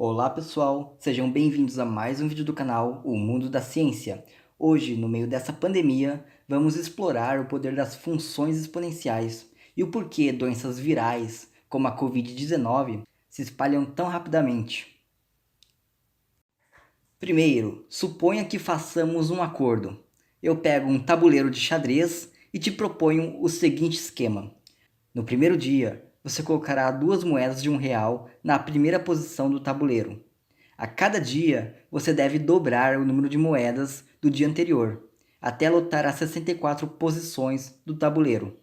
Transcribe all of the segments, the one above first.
Olá pessoal, sejam bem-vindos a mais um vídeo do canal O Mundo da Ciência. Hoje, no meio dessa pandemia, vamos explorar o poder das funções exponenciais e o porquê doenças virais, como a Covid-19, se espalham tão rapidamente. Primeiro, suponha que façamos um acordo. Eu pego um tabuleiro de xadrez e te proponho o seguinte esquema. No primeiro dia, você colocará duas moedas de R$ 1 na primeira posição do tabuleiro. A cada dia, você deve dobrar o número de moedas do dia anterior, até lotar as 64 posições do tabuleiro.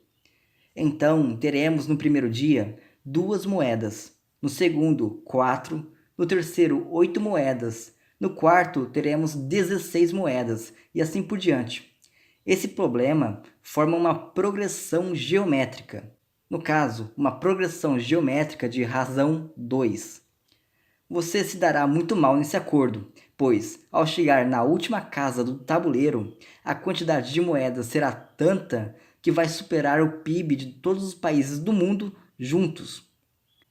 Então, teremos no primeiro dia 2 moedas, no segundo 4, no terceiro 8 moedas, no quarto teremos 16 moedas e assim por diante. Esse problema forma uma progressão geométrica. No caso, uma progressão geométrica de razão 2. Você se dará muito mal nesse acordo, pois, ao chegar na última casa do tabuleiro, a quantidade de moedas será tanta que vai superar o PIB de todos os países do mundo juntos.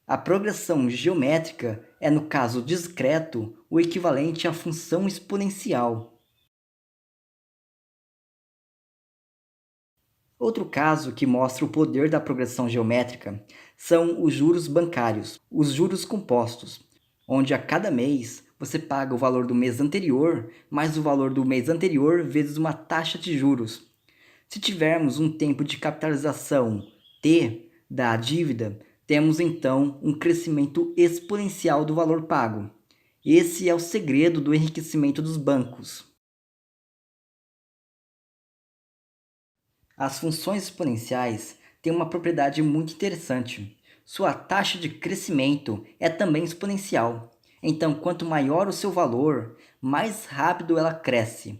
A progressão geométrica é, no caso discreto, o equivalente à função exponencial. Outro caso que mostra o poder da progressão geométrica são os juros bancários, os juros compostos, onde a cada mês você paga o valor do mês anterior mais o valor do mês anterior vezes uma taxa de juros. Se tivermos um tempo de capitalização T da dívida, temos então um crescimento exponencial do valor pago. Esse é o segredo do enriquecimento dos bancos. As funções exponenciais têm uma propriedade muito interessante. Sua taxa de crescimento é também exponencial. Então, quanto maior o seu valor, mais rápido ela cresce.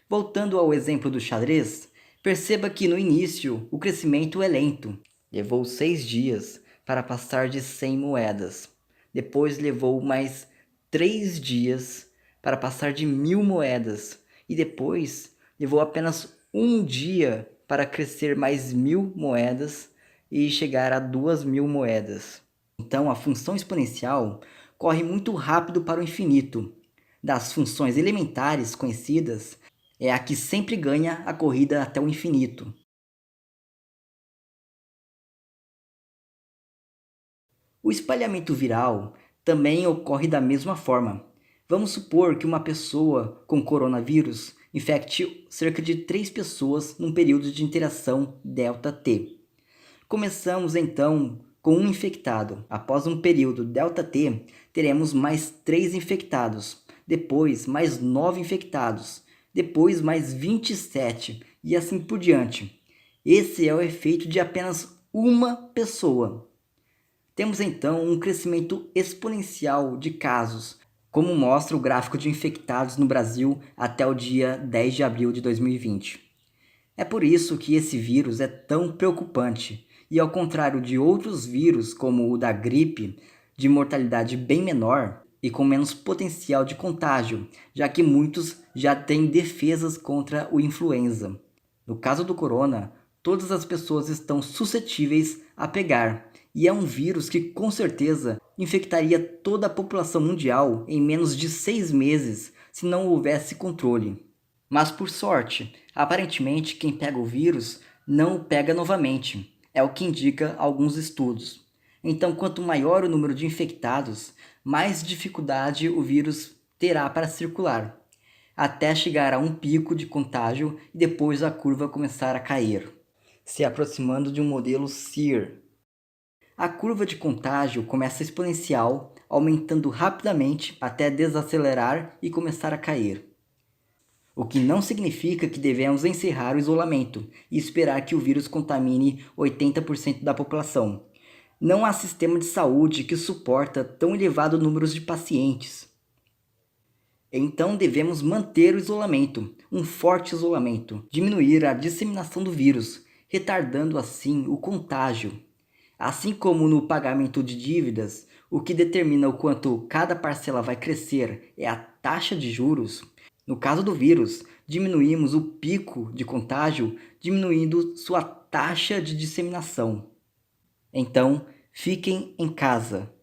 Voltando ao exemplo do xadrez, perceba que no início o crescimento é lento. Levou 6 dias para passar de 100 moedas. Depois levou mais 3 dias para passar de 1000 moedas. E depois levou apenas um dia para crescer mais 1000 moedas e chegar a 2000 moedas. Então a função exponencial corre muito rápido para o infinito. Das funções elementares conhecidas, é a que sempre ganha a corrida até o infinito. O espalhamento viral também ocorre da mesma forma. Vamos supor que uma pessoa com coronavírus infecte cerca de 3 pessoas num período de interação ΔT. Começamos então com um infectado. Após um período ΔT, teremos mais 3 infectados, depois mais 9 infectados, depois mais 27 e assim por diante. Esse é o efeito de apenas uma pessoa. Temos então um crescimento exponencial de casos, como mostra o gráfico de infectados no Brasil até o dia 10 de abril de 2020. É por isso que esse vírus é tão preocupante e, ao contrário de outros vírus, como o da gripe, de mortalidade bem menor e com menos potencial de contágio, já que muitos já têm defesas contra o influenza. No caso do corona, todas as pessoas estão suscetíveis a pegar, e é um vírus que com certeza infectaria toda a população mundial em menos de 6 meses se não houvesse controle. Mas por sorte, aparentemente quem pega o vírus não o pega novamente, é o que indica alguns estudos. Então, quanto maior o número de infectados, mais dificuldade o vírus terá para circular, até chegar a um pico de contágio e depois a curva começar a cair, se aproximando de um modelo SEER. A curva de contágio começa exponencial, aumentando rapidamente até desacelerar e começar a cair. O que não significa que devemos encerrar o isolamento e esperar que o vírus contamine 80% da população. Não há sistema de saúde que suporta tão elevado número de pacientes. Então devemos manter o isolamento, um forte isolamento, diminuir a disseminação do vírus, retardando assim o contágio. Assim como no pagamento de dívidas, o que determina o quanto cada parcela vai crescer é a taxa de juros, no caso do vírus, diminuímos o pico de contágio, diminuindo sua taxa de disseminação. Então, fiquem em casa.